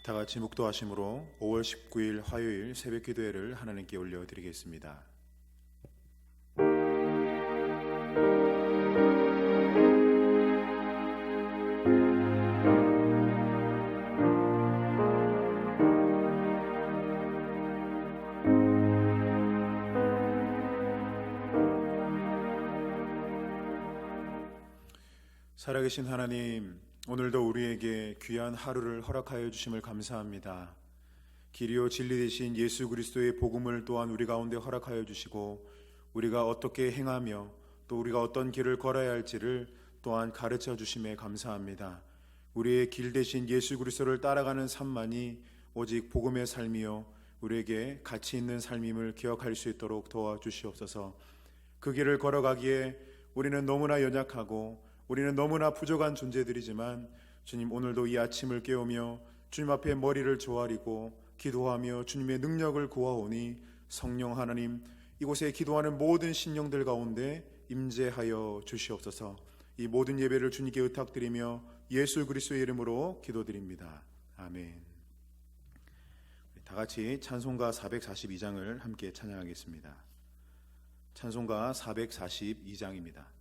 다 같이 묵도하심으로 5월 19일 화요일 새벽 기도회를 하나님께 올려드리겠습니다. 살아계신 하나님, 오늘도 우리에게 귀한 하루를 허락하여 주심을 감사합니다. 길이요 진리 되신 예수 그리스도의 복음을 또한 우리 가운데 허락하여 주시고, 우리가 어떻게 행하며 또 우리가 어떤 길을 걸어야 할지를 또한 가르쳐 주심에 감사합니다. 우리의 길 되신 예수 그리스도를 따라가는 삶만이 오직 복음의 삶이요 우리에게 가치 있는 삶임을 기억할 수 있도록 도와주시옵소서. 그 길을 걸어가기에 우리는 너무나 연약하고 우리는 너무나 부족한 존재들이지만, 주님, 오늘도 이 아침을 깨우며 주님 앞에 머리를 조아리고 기도하며 주님의 능력을 구하오니, 성령 하나님, 이곳에 기도하는 모든 신령들 가운데 임재하여 주시옵소서. 이 모든 예배를 주님께 의탁드리며 예수 그리스도의 이름으로 기도드립니다. 아멘. 다 같이 찬송가 442장을 함께 찬양하겠습니다. 찬송가 442장입니다.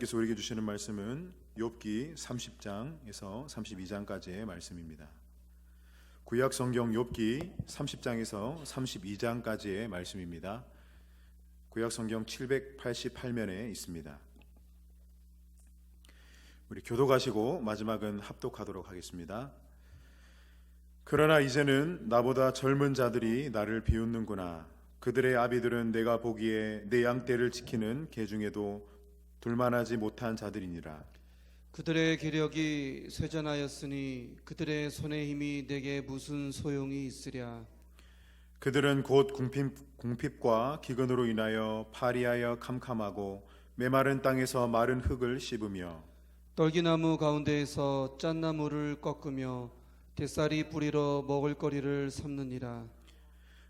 하나님께서 우리에게 주시는 말씀은 욥기 30장에서 32장까지의 말씀입니다. 구약 성경 욥기 30장에서 32장까지의 말씀입니다. 구약성경 788면에 있습니다. 우리 교독하시고 마지막은 합독하도록 하겠습니다. 그러나 이제는 나보다 젊은 자들이 나를 비웃는구나. 그들의 아비들은 내가 보기에 내 양떼를 지키는 개 중에도 둘만하지 못한 자들이니라. 그들의 기력이 쇠잔하였으니 그들의 손의 힘이 내게 무슨 소용이 있으랴. 그들은 곧 궁핍과 기근으로 인하여 파리하여 캄캄하고 메마른 땅에서 마른 흙을 씹으며 떨기나무 가운데에서 짠나무를 꺾으며 대쌀이 뿌리러 먹을거리를 삼느니라.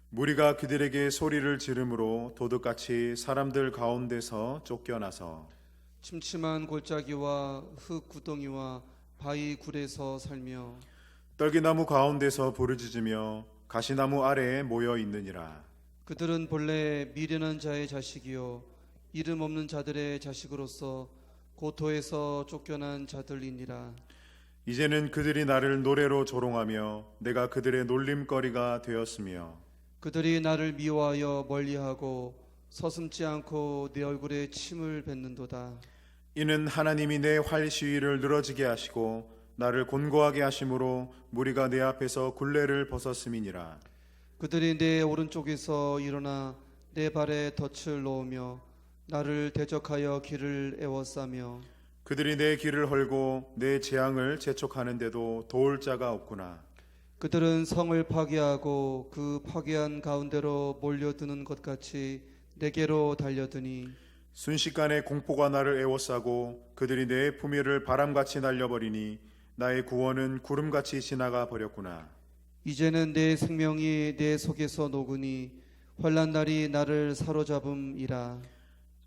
무리가 그들에게 소리를 지르므로 도둑같이 사람들 가운데서 쫓겨나서 침침한 골짜기와 흙 구덩이와 바위 굴에서 살며 떨기나무 가운데서 부르짖으며 가시나무 아래에 모여 있느니라. 그들은 본래 미련한 자의 자식이요 이름 없는 자들의 자식으로서 고토에서 쫓겨난 자들이니라. 이제는 그들이 나를 노래로 조롱하며 내가 그들의 놀림거리가 되었으며 그들이 나를 미워하여 멀리하고 서슴지 않고 내 얼굴에 침을 뱉는도다. 이는 하나님이 내 활시위를 늘어지게 하시고 나를 곤고하게 하심으로 무리가 내 앞에서 굴레를 벗었음이니라. 그들이 내 오른쪽에서 일어나 내 발에 덫을 놓으며 나를 대적하여 길을 에워싸며 그들이 내 길을 헐고 내 재앙을 재촉하는데도 도울 자가 없구나. 그들은 성을 파괴하고 그 파괴한 가운데로 몰려드는 것 같이 내게로 달려드니 순식간에 공포가 나를 에워싸고 그들이 내 품위를 바람같이 날려버리니 나의 구원은 구름같이 지나가 버렸구나. 이제는 내 생명이 내 속에서 녹으니 환난 날이 나를 사로잡음이라.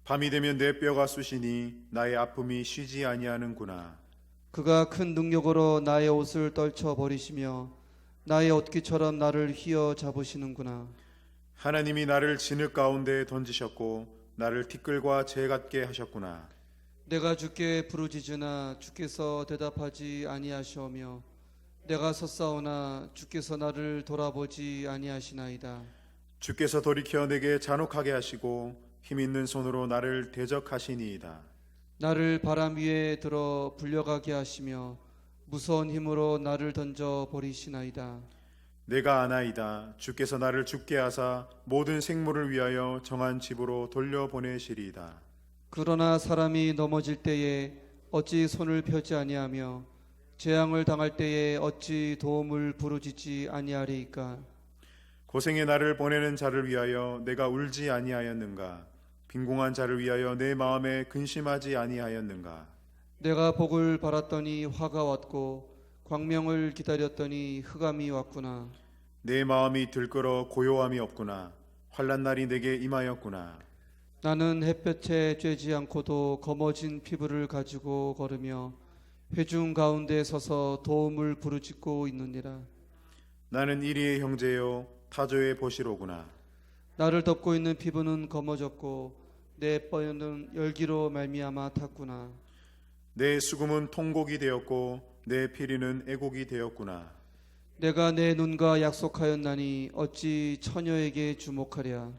밤이 되면 내 뼈가 쑤시니 나의 아픔이 쉬지 아니하는구나. 그가 큰 능력으로 나의 옷을 떨쳐 버리시며 나의 옷깃처럼 나를 휘어 잡으시는구나. 하나님이 나를 진흙 가운데 던지셨고 나를 티끌과 재 같게 하셨구나. 내가 주께 부르짖으나 주께서 대답하지 아니하시오며 내가 섰사오나 주께서 나를 돌아보지 아니하시나이다. 주께서 돌이켜 내게 잔혹하게 하시고 힘 있는 손으로 나를 대적하시니이다. 나를 바람 위에 들어 불려가게 하시며 무서운 힘으로 나를 던져 버리시나이다. 내가 아나이다. 주께서 나를 죽게 하사 모든 생물을 위하여 정한 집으로 돌려보내시리이다. 그러나 사람이 넘어질 때에 어찌 손을 펴지 아니하며 재앙을 당할 때에 어찌 도움을 부르짖지 아니하리이까. 고생의 나를 보내는 자를 위하여 내가 울지 아니하였는가. 빈궁한 자를 위하여 내 마음에 근심하지 아니하였는가. 내가 복을 바랐더니 화가 왔고 광명을 기다렸더니 흑암이 왔구나. 내 마음이 들끓어 고요함이 없구나. 환난 날이 내게 임하였구나. 나는 햇볕에 쬐지 않고도 검어진 피부를 가지고 걸으며 회중 가운데 서서 도움을 부르짖고 있느니라. 나는 이리의 형제요 타조의 보시로구나. 나를 덮고 있는 피부는 검어졌고 내 뼈는 열기로 말미암아 탔구나. 내 수금은 통곡이 되었고 내 피리는 애곡이 되었구나. 내가 내 눈과 약속하였나니 어찌 처녀에게 주목하랴.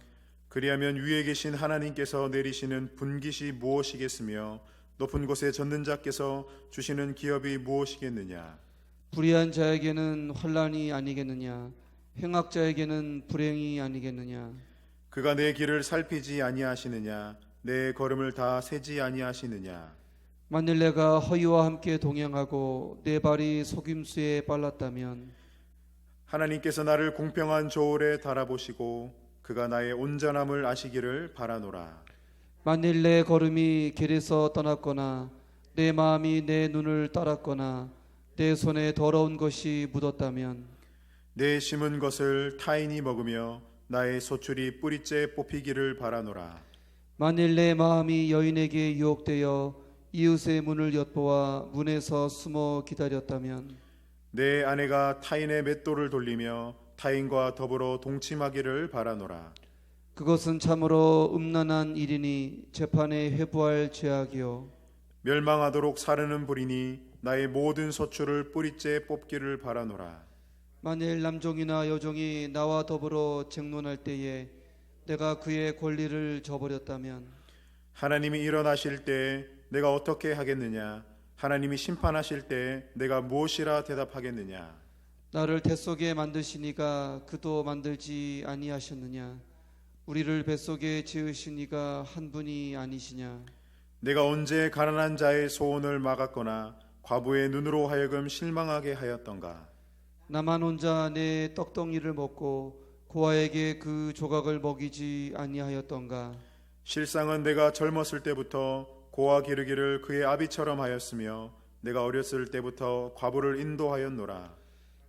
그리하면 위에 계신 하나님께서 내리시는 분깃이 무엇이겠으며 높은 곳에 젖는 자께서 주시는 기업이 무엇이겠느냐. 불의한 자에게는 환난이 아니겠느냐. 행악자에게는 불행이 아니겠느냐. 그가 내 길을 살피지 아니하시느냐. 내 걸음을 다 세지 아니하시느냐. 만일 내가 허위와 함께 동행하고 내 발이 속임수에 빨랐다면 하나님께서 나를 공평한 조울에 달아보시고 그가 나의 온전함을 아시기를 바라노라. 만일 내 걸음이 길에서 떠났거나 내 마음이 내 눈을 따랐거나 내 손에 더러운 것이 묻었다면 내 심은 것을 타인이 먹으며 나의 소출이 뿌리째 뽑히기를 바라노라. 만일 내 마음이 여인에게 유혹되어 이웃의 문을 엿보아 문에서 숨어 기다렸다면 내 아내가 타인의 맷돌을 돌리며 타인과 더불어 동침하기를 바라노라. 그것은 참으로 음란한 일이니 재판에 회부할 죄악이요 멸망하도록 사르는 불이니 나의 모든 소출을 뿌리째 뽑기를 바라노라. 만일 남종이나 여종이 나와 더불어 쟁론할 때에 내가 그의 권리를 저버렸다면 하나님이 일어나실 때 내가 어떻게 하겠느냐? 하나님이 심판하실 때 내가 무엇이라 대답하겠느냐? 나를 뱃속에 만드시니가 그도 만들지 아니하셨느냐? 우리를 뱃속에 지으시니가 한 분이 아니시냐? 내가 언제 가난한 자의 소원을 막았거나 과부의 눈으로 하여금 실망하게 하였던가? 나만 혼자 내 떡덩이를 먹고 고아에게 그 조각을 먹이지 아니하였던가? 실상은 내가 젊었을 때부터 고아 기르기를 그의 아비처럼 하였으며 내가 어렸을 때부터 과부를 인도하였노라.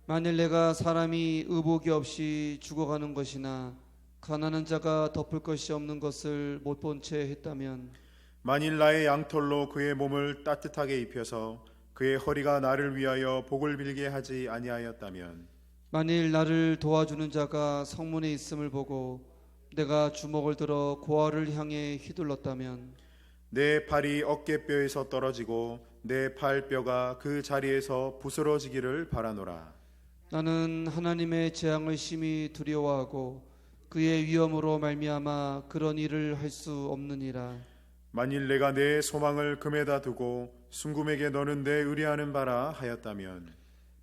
만일 내가 사람이 의복이 없이 죽어가는 것이나 가난한 자가 덮을 것이 없는 것을 못 본 채 했다면 만일 나의 양털로 그의 몸을 따뜻하게 입혀서 그의 허리가 나를 위하여 복을 빌게 하지 아니하였다면 만일 나를 도와주는 자가 성문에 있음을 보고 내가 주먹을 들어 고아를 향해 휘둘렀다면 내 팔이 어깨뼈에서 떨어지고 내 팔뼈가 그 자리에서 부스러지기를 바라노라. 나는 하나님의 재앙을 심히 두려워하고 그의 위엄으로 말미암아 그런 일을 할 수 없느니라. 만일 내가 내 소망을 금에다 두고 순금에게 너는 내 의뢰하는 바라 하였다면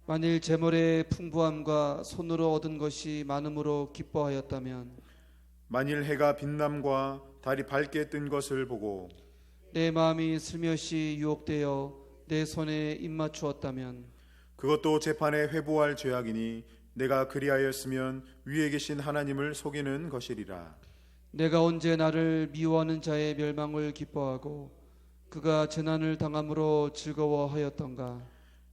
만일 재물의 풍부함과 손으로 얻은 것이 많음으로 기뻐하였다면 만일 해가 빛남과 달이 밝게 뜬 것을 보고 내 마음이 슬며시 유혹되어 내 손에 입맞추었다면 그것도 재판에 회부할 죄악이니 내가 그리하였으면 위에 계신 하나님을 속이는 것이리라. 내가 언제 나를 미워하는 자의 멸망을 기뻐하고 그가 재난을 당함으로 즐거워하였던가?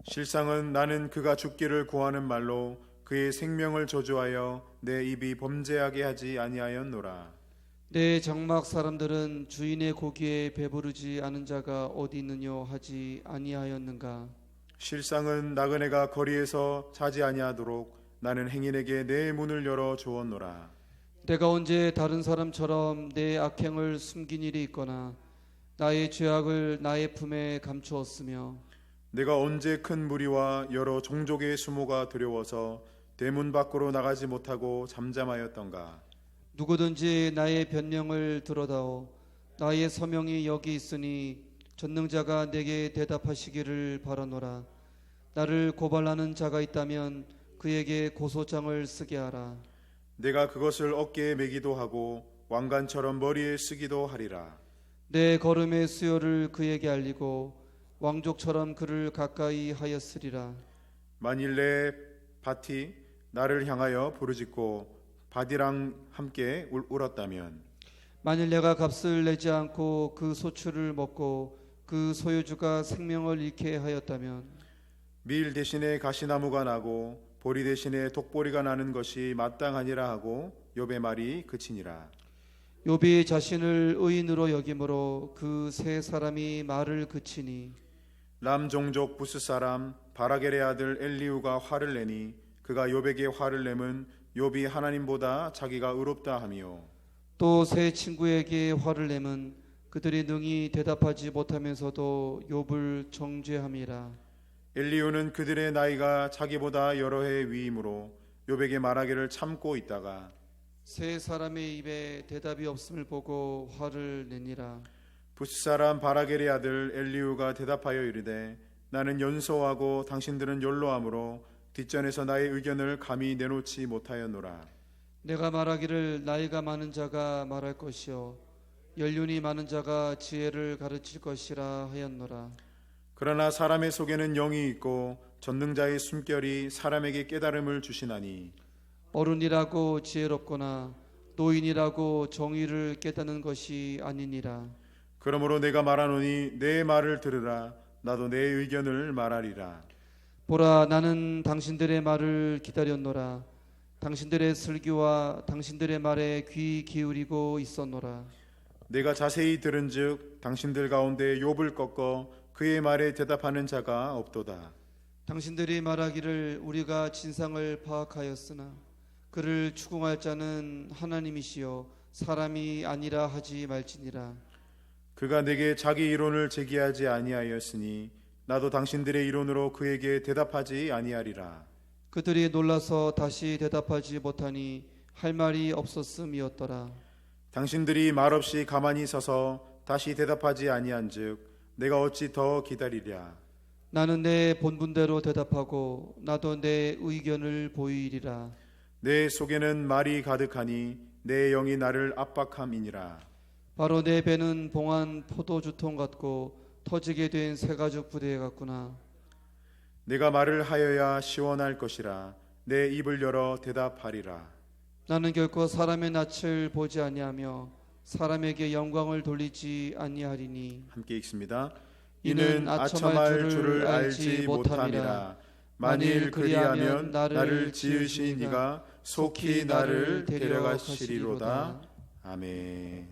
실상은 나는 그가 죽기를 구하는 말로 그의 생명을 저주하여 내 입이 범죄하게 하지 아니하였노라. 내 장막 사람들은 주인의 고기에 배부르지 않은 자가 어디 있느뇨 하지 아니하였는가? 실상은 나그네가 거리에서 자지 아니하도록 나는 행인에게 내 문을 열어 주었노라. 내가 언제 다른 사람처럼 내 악행을 숨긴 일이 있거나 나의 죄악을 나의 품에 감추었으며 내가 언제 큰 무리와 여러 종족의 수모가 두려워서 대문 밖으로 나가지 못하고 잠잠하였던가? 누구든지 나의 변명을 들어다오 나의 서명이 여기 있으니 전능자가 내게 대답하시기를 바라노라. 나를 고발하는 자가 있다면 그에게 고소장을 쓰게 하라. 내가 그것을 어깨에 매기도 하고 왕관처럼 머리에 쓰기도 하리라. 내 걸음의 수요를 그에게 알리고 왕족처럼 그를 가까이 하였으리라. 만일 내 밭이 나를 향하여 부르짖고 밭이랑 함께 울었다면 만일 내가 값을 내지 않고 그 소출을 먹고 그 소유주가 생명을 잃게 하였다면 밀 대신에 가시나무가 나고 보리 대신에 독보리가 나는 것이 마땅하니라 하고 욥의 말이 그치니라. 욥이 자신을 의인으로 여김으로 그 세 사람이 말을 그치니 람 종족 부스 사람 바라겔의 아들 엘리우가 화를 내니 그가 욥에게 화를 내면 욥이 하나님보다 자기가 의롭다 하며 또 세 친구에게 화를 내면 그들이 능히 대답하지 못하면서도 욥을 정죄함이라. 엘리우는 그들의 나이가 자기보다 여러 해 위이므로 욥에게 말하기를 참고 있다가 세 사람의 입에 대답이 없음을 보고 화를 내니라. 부스 사람 바라겔의 아들 엘리우가 대답하여 이르되 나는 연소하고 당신들은 연로하므로 뒷전에서 나의 의견을 감히 내놓지 못하였노라. 내가 말하기를 나이가 많은 자가 말할 것이요 연륜이 많은 자가 지혜를 가르칠 것이라 하였노라. 그러나 사람의 속에는 영이 있고 전능자의 숨결이 사람에게 깨달음을 주시나니 어른이라고 지혜롭거나 노인이라고 정의를 깨닫는 것이 아니니라. 그러므로 내가 말하노니 내 말을 들으라. 나도 내 의견을 말하리라. 보라, 나는 당신들의 말을 기다렸노라. 당신들의 슬기와 당신들의 말에 귀 기울이고 있었노라. 내가 자세히 들은즉 당신들 가운데 욥을 꺾어 그의 말에 대답하는 자가 없도다. 당신들이 말하기를 우리가 진상을 파악하였으나 그를 추궁할 자는 하나님이시요 사람이 아니라 하지 말지니라. 그가 내게 자기 이론을 제기하지 아니하였으니 나도 당신들의 이론으로 그에게 대답하지 아니하리라. 그들이 놀라서 다시 대답하지 못하니 할 말이 없었음이었더라. 당신들이 말없이 가만히 서서 다시 대답하지 아니한즉 내가 어찌 더 기다리랴. 나는 내 본분대로 대답하고 나도 내 의견을 보이리라. 내 속에는 말이 가득하니 내 영이 나를 압박함이니라. 바로 내 배는 봉한 포도주통 같고 터지게 된 새가죽 부대 같구나. 내가 말을 하여야 시원할 것이라. 내 입을 열어 대답하리라. 나는 결코 사람의 낯을 보지 아니하며 사람에게 영광을 돌리지 아니하리니. 함께 읽습니다. 이는 이는 아첨할 줄을 알지 못함이라. 만일 그리하면 나를 지으신 이가 속히 나를 데려가시리로다. 아멘.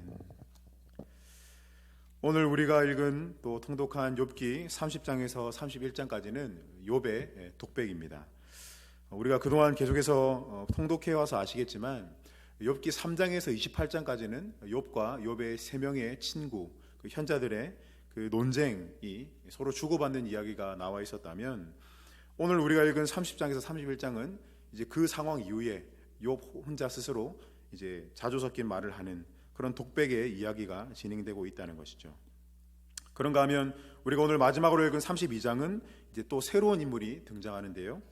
오늘 우리가 읽은 또 통독한 욥기 30장에서 31장까지는 욥의 독백입니다. 우리가 그동안 계속해서 통독해 와서 아시겠지만 욥기 3장에서 28장까지는 욥과 욥의 세 명의 친구, 그 현자들의 그 논쟁이 서로 주고받는 이야기가 나와 있었다면, 오늘 우리가 읽은 30장에서 31장은 이제 그 상황 이후에 욥 혼자 스스로 이제 자주 섞인 말을 하는 그런 독백의 이야기가 진행되고 있다는 것이죠. 그런가 하면 우리가 오늘 마지막으로 읽은 32장은 이제 또 새로운 인물이 등장하는데요.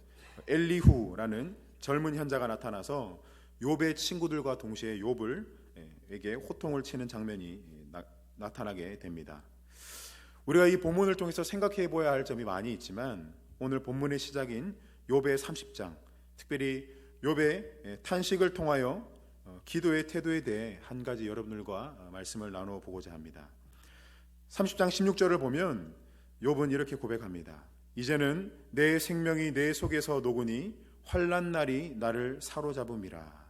엘리후라는 젊은 현자가 나타나서 욥의 친구들과 동시에 욥에게 호통을 치는 장면이 나타나게 됩니다. 우리가 이 본문을 통해서 생각해 보아야 할 점이 많이 있지만, 오늘 본문의 시작인 욥의 30장, 특별히 욥의 탄식을 통하여 기도의 태도에 대해 한 가지 여러분들과 말씀을 나누어 보고자 합니다. 30장 16절을 보면 욥은 이렇게 고백합니다. 이제는 내 생명이 내 속에서 녹으니 환난 날이 나를 사로잡음이라.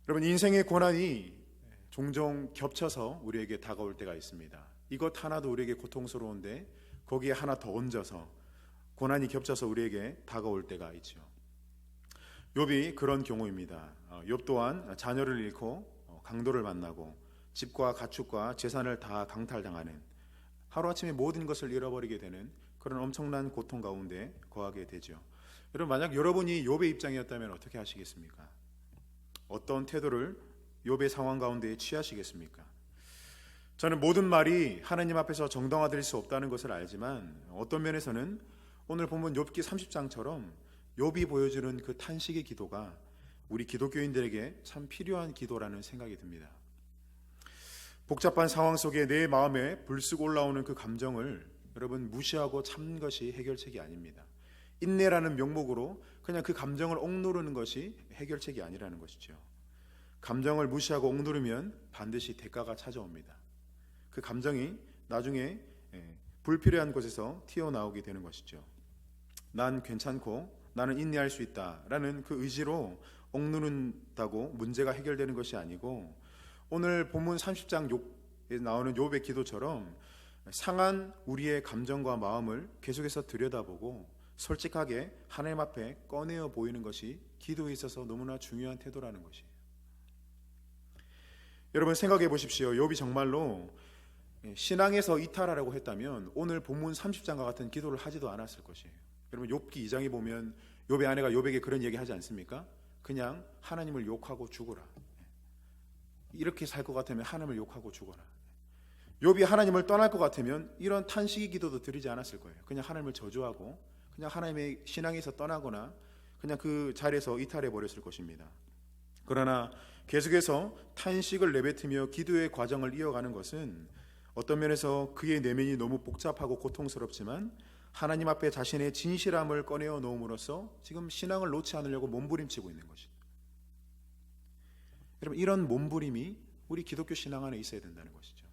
여러분, 인생의 고난이 종종 겹쳐서 우리에게 다가올 때가 있습니다. 이것 하나도 우리에게 고통스러운데 거기에 하나 더 얹어서 고난이 겹쳐서 우리에게 다가올 때가 있죠. 욥이 그런 경우입니다. 욥 또한 자녀를 잃고 강도를 만나고 집과 가축과 재산을 다 강탈당하는, 하루아침에 모든 것을 잃어버리게 되는 그런 엄청난 고통 가운데 거하게 되죠. 여러분, 만약 여러분이 욥의 입장이었다면 어떻게 하시겠습니까? 어떤 태도를 욥의 상황 가운데 취하시겠습니까? 저는 모든 말이 하나님 앞에서 정당화될 수 없다는 것을 알지만, 어떤 면에서는 오늘 보면 욥기 30장처럼 욥이 보여주는 그 탄식의 기도가 우리 기독교인들에게 참 필요한 기도라는 생각이 듭니다. 복잡한 상황 속에 내 마음에 불쑥 올라오는 그 감정을 여러분 무시하고 참는 것이 해결책이 아닙니다. 인내라는 명목으로 그냥 그 감정을 억누르는 것이 해결책이 아니라는 것이죠. 감정을 무시하고 억누르면 반드시 대가가 찾아옵니다. 그 감정이 나중에 불필요한 곳에서 튀어나오게 되는 것이죠. 난 괜찮고 나는 인내할 수 있다라는 그 의지로 억누른다고 문제가 해결되는 것이 아니고, 오늘 본문 30장에 나오는 욥의 기도처럼 상한 우리의 감정과 마음을 계속해서 들여다보고 솔직하게 하나님 앞에 꺼내어 보이는 것이 기도에 있어서 너무나 중요한 태도라는 것이에요. 여러분, 생각해 보십시오. 욥이 정말로 신앙에서 이탈하라고 했다면 오늘 본문 30장과 같은 기도를 하지도 않았을 것이에요. 여러분, 욥기 2장에 보면 욥의 아내가 욥에게 그런 얘기 하지 않습니까? 그냥 하나님을 욕하고 죽어라. 이렇게 살 것 같으면 하나님을 욕하고 죽어라. 욥이 하나님을 떠날 것 같으면 이런 탄식의 기도도 드리지 않았을 거예요. 그냥 하나님을 저주하고 그냥 하나님의 신앙에서 떠나거나 그냥 그 자리에서 이탈해 버렸을 것입니다. 그러나 계속해서 탄식을 내뱉으며 기도의 과정을 이어가는 것은 어떤 면에서 그의 내면이 너무 복잡하고 고통스럽지만 하나님 앞에 자신의 진실함을 꺼내어 놓음으로써 지금 신앙을 놓지 않으려고 몸부림치고 있는 것이죠. 여러분, 이런 몸부림이 우리 기독교 신앙 안에 있어야 된다는 것이죠.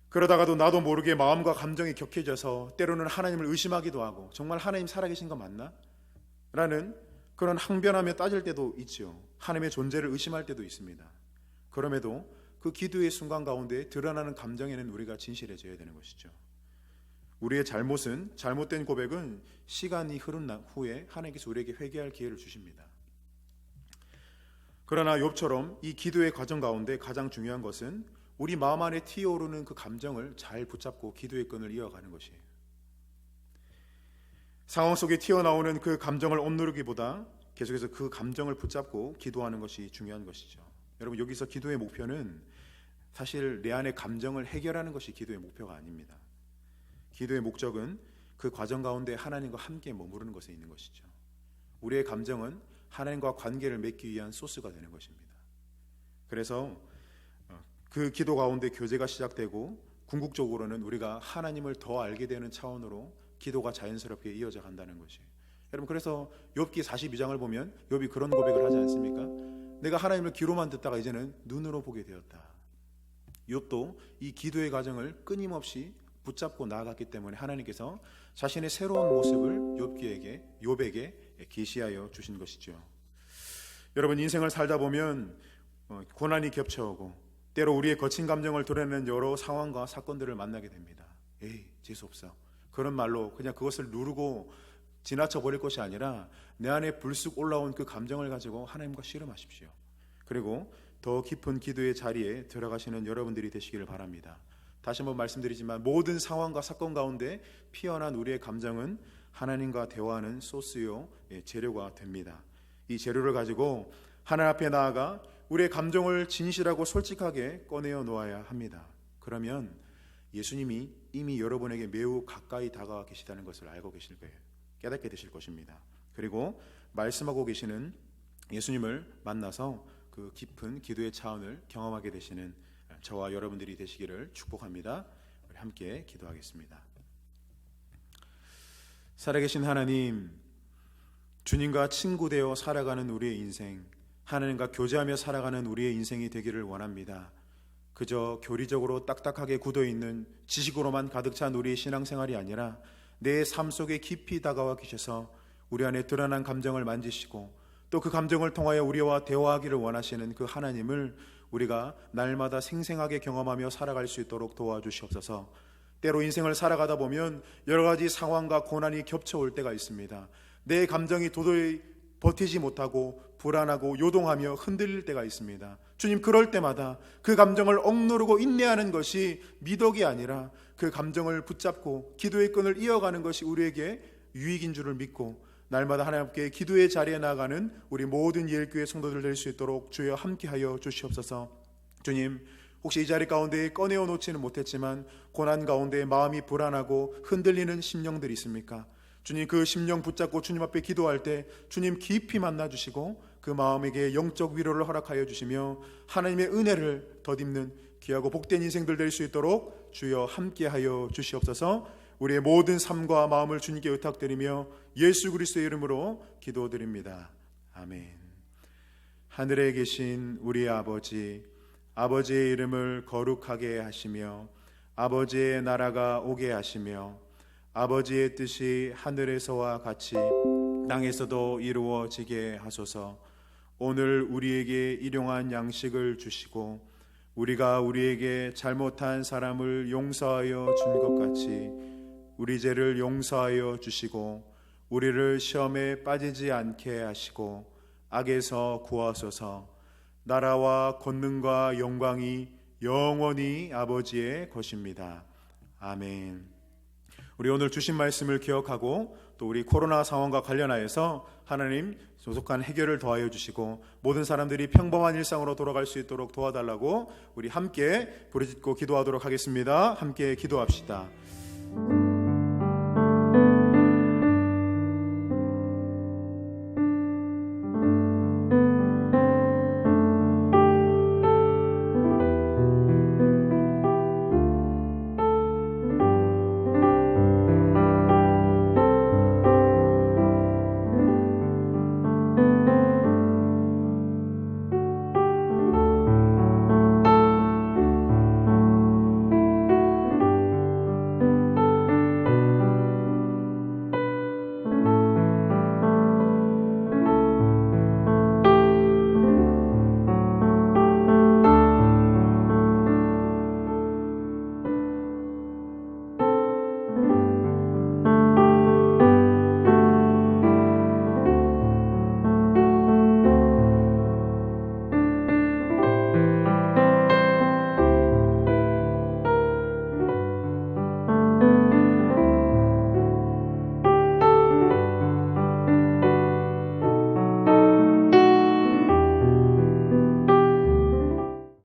그러다가도 나도 모르게 마음과 감정이 격해져서 때로는 하나님을 의심하기도 하고, 정말 하나님 살아계신 거 맞나? 라는 그런 항변하며 따질 때도 있죠. 하나님의 존재를 의심할 때도 있습니다. 그럼에도 그 기도의 순간 가운데 드러나는 감정에는 우리가 진실해져야 되는 것이죠. 우리의 잘못은, 잘못된 고백은 시간이 흐른 후에 하나님께서 우리에게 회개할 기회를 주십니다. 그러나 욥처럼 이 기도의 과정 가운데 가장 중요한 것은 우리 마음 안에 튀어오르는 그 감정을 잘 붙잡고 기도의 끈을 이어가는 것이에요. 상황 속에 튀어나오는 그 감정을 억누르기보다 계속해서 그 감정을 붙잡고 기도하는 것이 중요한 것이죠. 여러분, 여기서 기도의 목표는 사실 내 안의 감정을 해결하는 것이 기도의 목표가 아닙니다. 기도의 목적은 그 과정 가운데 하나님과 함께 머무르는 것에 있는 것이죠. 우리의 감정은 하나님과 관계를 맺기 위한 소스가 되는 것입니다. 그래서 그 기도 가운데 교제가 시작되고 궁극적으로는 우리가 하나님을 더 알게 되는 차원으로 기도가 자연스럽게 이어져 간다는 것이에요. 여러분, 그래서 욥기 42장을 보면 욥이 그런 고백을 하지 않습니까? 내가 하나님을 귀로만 듣다가 이제는 눈으로 보게 되었다. 욥도 이 기도의 과정을 끊임없이 붙잡고 나아갔기 때문에 하나님께서 자신의 새로운 모습을 욥에게 계시하여 주신 것이죠. 여러분, 인생을 살다 보면 고난이 겹쳐오고 때로 우리의 거친 감정을 드러내는 여러 상황과 사건들을 만나게 됩니다. 에이, 재수없어. 그런 말로 그냥 그것을 누르고 지나쳐 버릴 것이 아니라 내 안에 불쑥 올라온 그 감정을 가지고 하나님과 씨름하십시오. 그리고 더 깊은 기도의 자리에 들어가시는 여러분들이 되시기를 바랍니다. 다시 한번 말씀드리지만 모든 상황과 사건 가운데 피어난 우리의 감정은 하나님과 대화하는 소스요, 재료가 됩니다. 이 재료를 가지고 하나님 앞에 나아가 우리의 감정을 진실하고 솔직하게 꺼내어 놓아야 합니다. 그러면 예수님이 이미 여러분에게 매우 가까이 다가와 계시다는 것을 알고 계실 거예요. 깨닫게 되실 것입니다. 그리고 말씀하고 계시는 예수님을 만나서 그 깊은 기도의 차원을 경험하게 되시는 저와 여러분들이 되시기를 축복합니다. 우리 함께 기도하겠습니다. 살아계신 하나님, 주님과 친구되어 살아가는 우리의 인생, 하나님과 교제하며 살아가는 우리의 인생이 되기를 원합니다. 그저 교리적으로 딱딱하게 굳어있는 지식으로만 가득 찬 우리의 신앙생활이 아니라 내 삶 속에 깊이 다가와 계셔서 우리 안에 드러난 감정을 만지시고 또 그 감정을 통하여 우리와 대화하기를 원하시는 그 하나님을 우리가 날마다 생생하게 경험하며 살아갈 수 있도록 도와주시옵소서. 때로 인생을 살아가다 보면 여러 가지 상황과 고난이 겹쳐올 때가 있습니다. 내 감정이 도저히 버티지 못하고 불안하고 요동하며 흔들릴 때가 있습니다. 주님, 그럴 때마다 그 감정을 억누르고 인내하는 것이 미덕이 아니라 그 감정을 붙잡고 기도의 끈을 이어가는 것이 우리에게 유익인 줄을 믿고 날마다 하나님께 기도의 자리에 나아가는 우리 모든 예일교회 성도들 될 수 있도록 주여 함께하여 주시옵소서. 주님, 혹시 이 자리 가운데 꺼내어 놓지는 못했지만 고난 가운데 마음이 불안하고 흔들리는 심령들이 있습니까? 주님, 그 심령 붙잡고 주님 앞에 기도할 때 주님 깊이 만나주시고 그 마음에게 영적 위로를 허락하여 주시며 하나님의 은혜를 덧입는 귀하고 복된 인생들 될 수 있도록 주여 함께하여 주시옵소서. 우리의 모든 삶과 마음을 주님께 의탁드리며 예수 그리스도의 이름으로 기도드립니다. 아멘. 하늘에 계신 우리 아버지, 아버지의 이름을 거룩하게 하시며 아버지의 나라가 오게 하시며 아버지의 뜻이 하늘에서와 같이 땅에서도 이루어지게 하소서. 오늘 우리에게 일용할 양식을 주시고 우리가 우리에게 잘못한 사람을 용서하여 준 것 같이 우리 죄를 용서하여 주시고 우리를 시험에 빠지지 않게 하시고 악에서 구하소서. 나라와 권능과 영광이 영원히 아버지의 것입니다. 아멘. 우리 오늘 주신 말씀을 기억하고 또 우리 코로나 상황과 관련하여서 하나님 조속한 해결을 더하여 주시고 모든 사람들이 평범한 일상으로 돌아갈 수 있도록 도와달라고 우리 함께 부르짖고 기도하도록 하겠습니다. 함께 기도합시다.